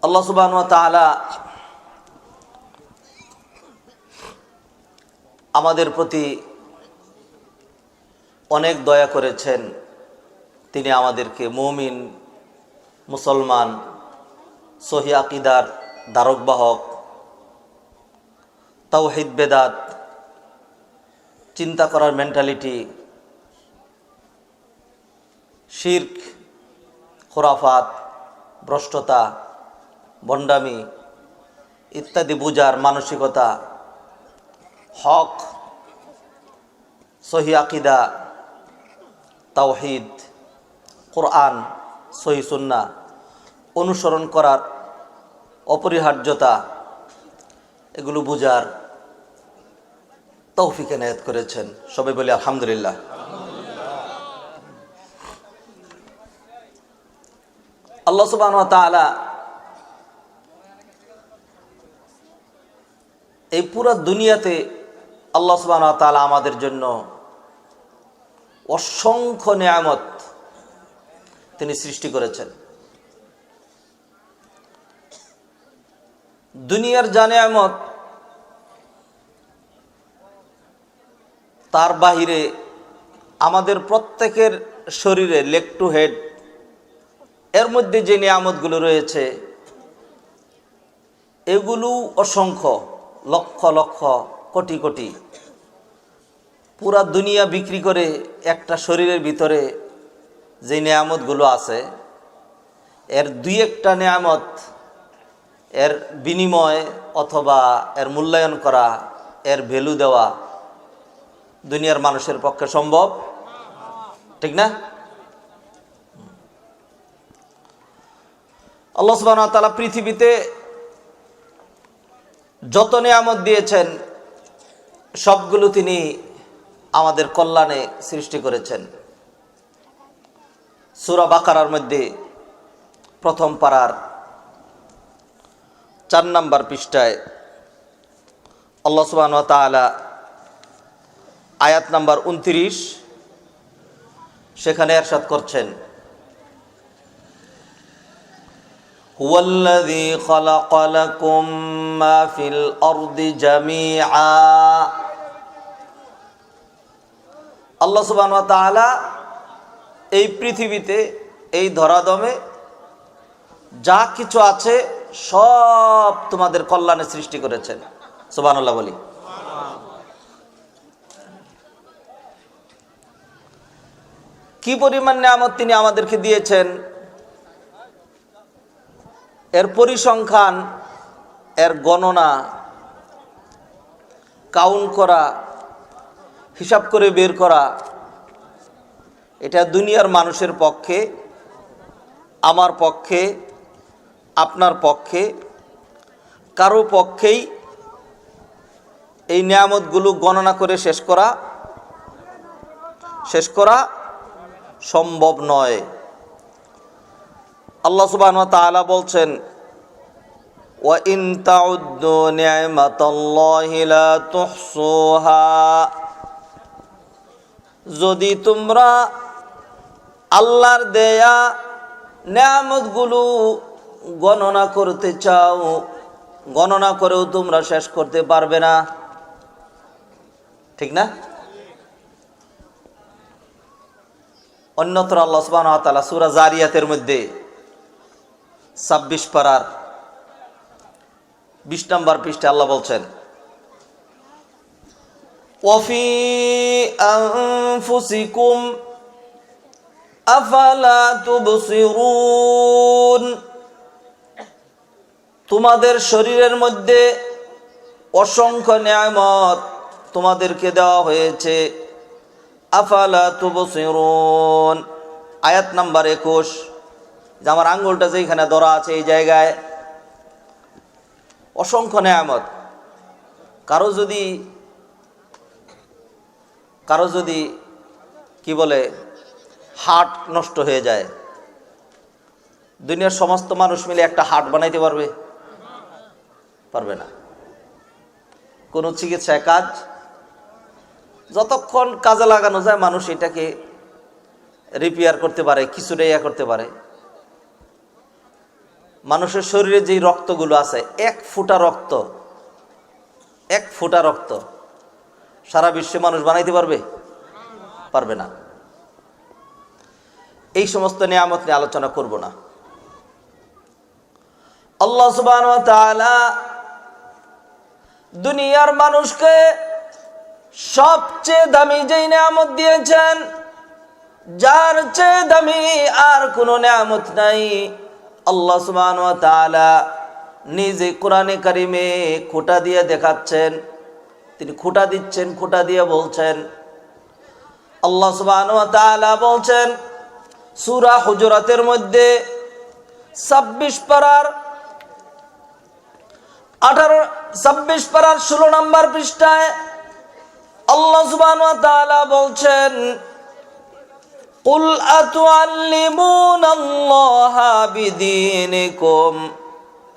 আল্লাহ সুবহানাহু ওয়া তাআলা আমাদের প্রতি অনেক দয়া করেছেন। তিনি আমাদেরকে মুমিন, মুসলমান, সহি আকিদার ধারকবাহক, তাওহীদ বেদাত, চিন্তা করার মেন্টালিটি, শিরক, খুরাফাত, ভ্রষ্টতা, ভণ্ডামি ইত্যাদি বুঝার মানসিকতা, হক, সহি আকিদা, তাওহীদ, কোরআন, সহি সুন্নাহ অনুসরণ করার অপরিহার্যতা, এগুলো বুঝার তৌফিক এনায়েত করেছেন। সবাই বলি আলহামদুলিল্লাহ। আল্লাহ সুবহানাহু ওয়া তাআলা এই পুরো দুনিয়াতে আল্লাহ সুবহানাহু ওয়া তাআলা আমাদের জন্য অসংখ্য নিয়ামত তিনি সৃষ্টি করেছেন। দুনিয়ার যা নিয়ামত তার বাহিরে আমাদের প্রত্যেকের শরীরে লেগ টু হেড এর মধ্যে যে নিয়ামতগুলো রয়েছে এগুলো অসংখ্য, লক্ষ লক্ষ, কোটি কোটি। পুরা দুনিয়া বিক্রি করে একটা শরীরের ভিতরে যে নিয়ামতগুলো আছে এর দুই একটা নিয়ামত এর বিনিময় অথবা এর মূল্যায়ন করা, এর ভ্যালু দেওয়া দুনিয়ার মানুষের পক্ষে সম্ভব, ঠিক না? আল্লাহ সুবহানাহু ওয়া তাআলা পৃথিবীতে যত নিয়ামত দিয়েছেন সবগুলো তিনি আমাদের কল্যাণে সৃষ্টি করেছেন। সূরা বাকারার মধ্যে প্রথম পারার 4 নম্বর পৃষ্ঠায় আল্লাহ সুবহানাহু ওয়া তাআলা আয়াত নাম্বার 29 সেখানে ইরশাদ করছেন, হুয়াল্লাযী খালাকা লাকুম মা ফিল আরদি জামিআ। আল্লাহ সুবহানাহু ওয়া তাআলা এই পৃথিবীতে, এই ধরাধামে যা কিছু আছে সব তোমাদের কল্যাণে সৃষ্টি করেছেন। সুবহানাল্লাহ বলি। কি পরিমাণ নিয়ামত তিনি আমাদেরকে দিয়েছেন এর পরিসংখ্যান, এর গণনা, কাউন্ট করা, হিসাব করে বের করা এটা দুনিয়ার মানুষের পক্ষে, আমার পক্ষে, আপনার পক্ষে, কারো পক্ষেই এই নিয়ামতগুলো গণনা করে শেষ করা সম্ভব নয়। আল্লাহ সুবহানাহু ওয়া তাআলা বলছেন, ওয়া ইন তাউদ্দু নি'মাতাল্লাহি লা তুহসুহা। যদি তোমরা আল্লাহর দেয়া নিয়ামতগুলো গণনা করতে চাও, গণনা করেও তোমরা শেষ করতে পারবে না, ঠিক না? অন্যত্র আল্লাহ সুবহানাহু ওয়া তাআলা সূরা জারিয়াতের মধ্যে 26 পারার 20 নম্বর পৃষ্ঠায় আল্লাহ বলছেন, ওয়াফি আনফুসিকুম আফালা তুবসিরুন। তোমাদের শরীরের মধ্যে অসংখ্য নিয়ামত তোমাদেরকে দেওয়া হয়েছে। আফালা তুবসিরুন, আয়াত নাম্বার 21। যে আমার আঙ্গুলটা যেখানে ধরা আছে এই জায়গায় অসংখ্য নিয়ামত। কারো যদি কি বলে হার্ট নষ্ট হয়ে যায়, দুনিয়ার সমস্ত মানুষ মিলে একটা হার্ট বানাইতে পারবে না। কোন চিকিৎসায় কাজ যতক্ষণ কাজে লাগানো যায় মানুষ এটাকে রিপেয়ার করতে পারে, কিছুটা করতে পারে। মানুষের শরীরে যেই রক্তগুলো আছে, এক ফোঁটা রক্ত সারা বিশ্বে মানুষ বানাইতে পারবে না। এই সমস্ত নিয়ামত নিয়ে আলোচনা করব না। আল্লাহ সুবহানাহু ওয়া তাআলা দুনিয়ার মানুষকে সবচেয়ে দামি যেই নিয়ামত দিয়েছেন, যার চেয়ে দামি আর কোনো নিয়ামত নাই, আল্লাহ সুবহানাহু ওয়া তাআলা নিজে কোরআনে কারিমে খোঁটা দিয়ে দেখাচ্ছেন। তিনি খোঁটা দিচ্ছেন, খোঁটা দিয়ে বলছেন। আল্লাহ সুবহানাহু ওয়া তাআলা বলছেন সূরা হুজুরাতের মধ্যে 26 পারার 16 নম্বর পৃষ্ঠায় আল্লাহ সুবহানাহু ওয়া তাআলা বলছেন, কুল আতুআল্লিমুনাল্লাহা বিদীনিকুম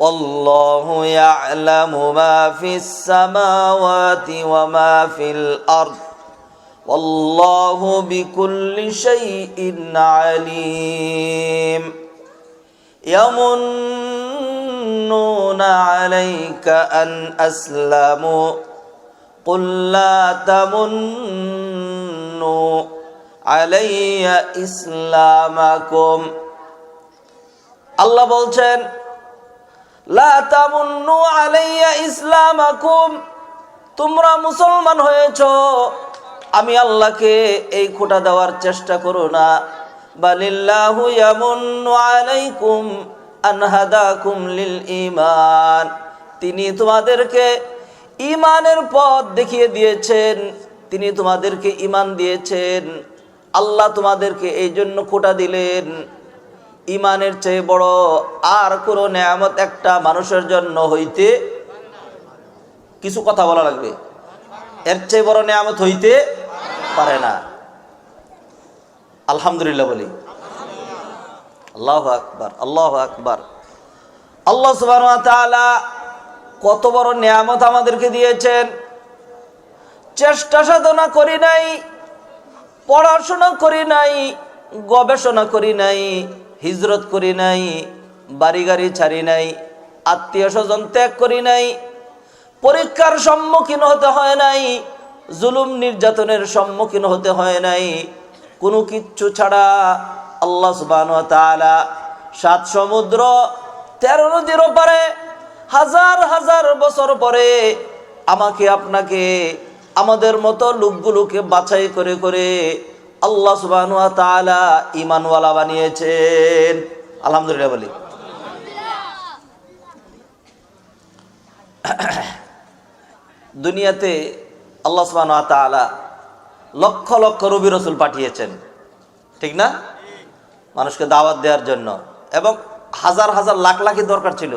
ওয়াল্লাহু ইয়া'লামু মা ফিস সামাওয়াতি ওয়া মা ফিল আরদ ওয়াল্লাহু বিকুল্লি শাইইন আলীম। ইয়ামুন্নুনা আলাইকা আন আসলামু কুল লা তামুন্নু আলাইয়া ইসলামাকুম। আল্লাহ বলছেন লা তামুন্নু আলাইয়া ইসলামাকুম, তোমরা মুসলমান হয়েছো, আমি আল্লাহকে এই খোঁটা দেওয়ার চেষ্টা করো না। বালিল্লাহু ইয়ামুন্নু আলাইকুম আন হাদাকুম লিল ঈমান, তিনি তোমাদেরকে ঈমানের পথ দেখিয়ে দিয়েছেন, তিনি তোমাদেরকে ঈমান দিয়েছেন। আল্লাহ তোমাদেরকে এই জন্য খোঁটা দিলেন। ঈমানের চেয়ে বড় আর কোনো নিয়ামত একটা মানুষের জন্য হইতে, কিছু কথা বলা লাগবে, এর চেয়ে বড় নিয়ামত হইতে পারে না। আলহামদুলিল্লাহ বলি, আল্লাহু আকবার, আল্লাহু আকবার। আল্লাহ সুবহানাহু ওয়া তাআলা কত বড় নিয়ামত আমাদেরকে দিয়েছেন। চেষ্টা সাধনা করি নাই, পড়াশোনা করি নাই, গবেষণা করি নাই, হিজরত করি নাই, বাড়ি গাড়ি ছাড়ি নাই, আত্মীয় স্বজন ত্যাগ করি নাই, পরীক্ষার সম্মুখীন হতে হয় নাই, জুলুম নির্যাতনের সম্মুখীন হতে হয় নাই। কোনো কিচ্ছু ছাড়া আল্লাহ সুবহানাহু ওয়া তাআলা 7 সমুদ্র 13 নদীর ওপারে হাজার হাজার বছর পরে আমাকে আপনাকে আমাদের মতো লোকগুলোকে বাছাই করে করে আল্লাহ সুবহানাহু ওয়া তাআলা ঈমানওয়ালা বানিয়েছেন। আলহামদুলিল্লাহ বলি। দুনিয়াতে আল্লাহ সুবহানাহু ওয়া তাআলা লক্ষ লক্ষ নবী রাসূল পাঠিয়েছেন, ঠিক না? মানুষকে দাওয়াত দেওয়ার জন্য, এবং হাজার হাজার লাখ লাখই দরকার ছিল।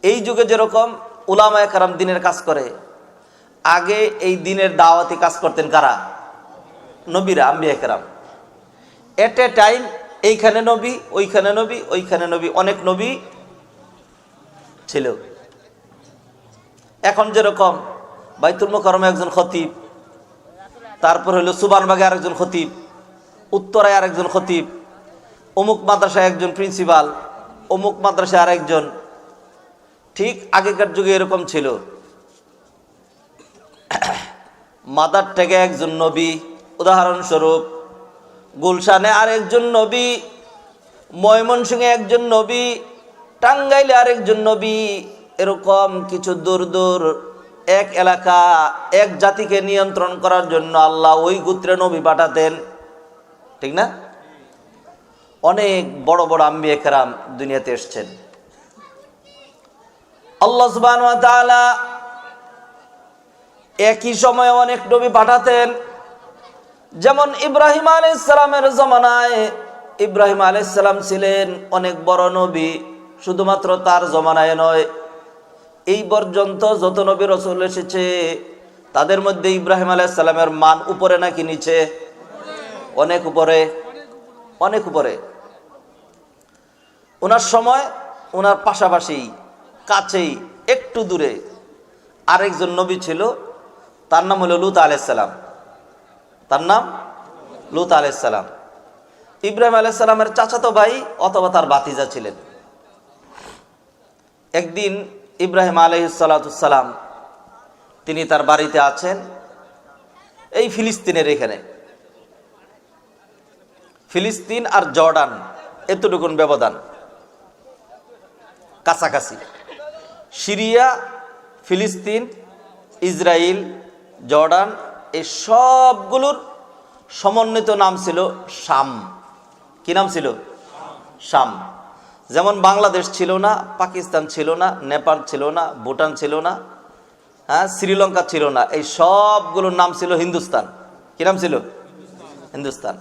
এই যুগে যেরকম উলামায়ে কেরাম দ্বীনের কাজ করে, আগে এই দ্বীনের দাওয়াতি কাজ করতেন কারা? নবীরা, আম্বিয়া কেরাম। এট এ টাইম এইখানে নবী, ওইখানে নবী, ওইখানে নবী, অনেক নবী ছিল। এখন যেরকম বাইতুল মুকাররমে একজন খতিব, তারপর হলো সুবহানবাগে আরেকজন খতিব, উত্তরায় আরেকজন খতিব, অমুক মাদ্রাসায় একজন প্রিন্সিপাল, অমুক মাদ্রাসায় আরেকজন। ঠিক আগেকার যুগে এরকম ছিল। মাদার থেকে একজন নবী, উদাহরণস্বরূপ গুলশানে আরেকজন নবী, ময়মনসিংহে একজন নবী, টাঙ্গাইলে আরেকজন নবী। এরকম কিছু দূর দূর এক এলাকা, এক জাতিকে নিয়ন্ত্রণ করার জন্য আল্লাহ ওই গোত্রে নবী পাঠাতেন, ঠিক না? অনেক বড় বড় আম্বিয়া কেরাম দুনিয়াতে এসেছেন। আল্লাহ সুবহানাহু ওয়া তাআলা একই সময়ে অনেক নবী পাঠাতেন। যেমন ইব্রাহিম আলাইহিস সালামের জমানায় ইব্রাহিম আলাইহিস সালাম ছিলেন অনেক বড় নবী। শুধুমাত্র তার জমানায় নয়, এই পর্যন্ত যত নবী রাসূল এসেছে তাদের মধ্যে ইব্রাহিম আলাইহিস সালামের মান উপরে নাকি নিচে? অনেক উপরে, অনেক উপরে। ওনার সময়, ওনার পাশাপাশি কাছেই একটু দূরে আরেকজন নবী ছিল, তার নাম হলো লূত আলাইহিস সালাম। তার নাম লূত আলাইহিস সালাম। ইব্রাহিম আলাইহিস সালামের চাচাতো ভাই অথবা তার ভাতিজা ছিলেন। একদিন ইব্রাহিম আলাইহিসসালাম তিনি তার বাড়িতে আছেন এই ফিলিস্তিনের এখানে। ফিলিস্তিন আর জর্ডান এতটুকুন ব্যবধান, কাছাকাছি। সিরিয়া, ফিলিস্তিন, ইসরায়েল, জর্ডান এই সবগুলোর সমন্বিত নাম ছিল শাম। কি নাম ছিল? শাম। যেমন বাংলাদেশ ছিল না, পাকিস্তান ছিল না, নেপাল ছিল না, ভুটান ছিল না, হ্যাঁ, শ্রীলঙ্কা ছিল না, এই সবগুলোর নাম ছিল হিন্দুস্তান। কি নাম ছিল? হিন্দুস্তান।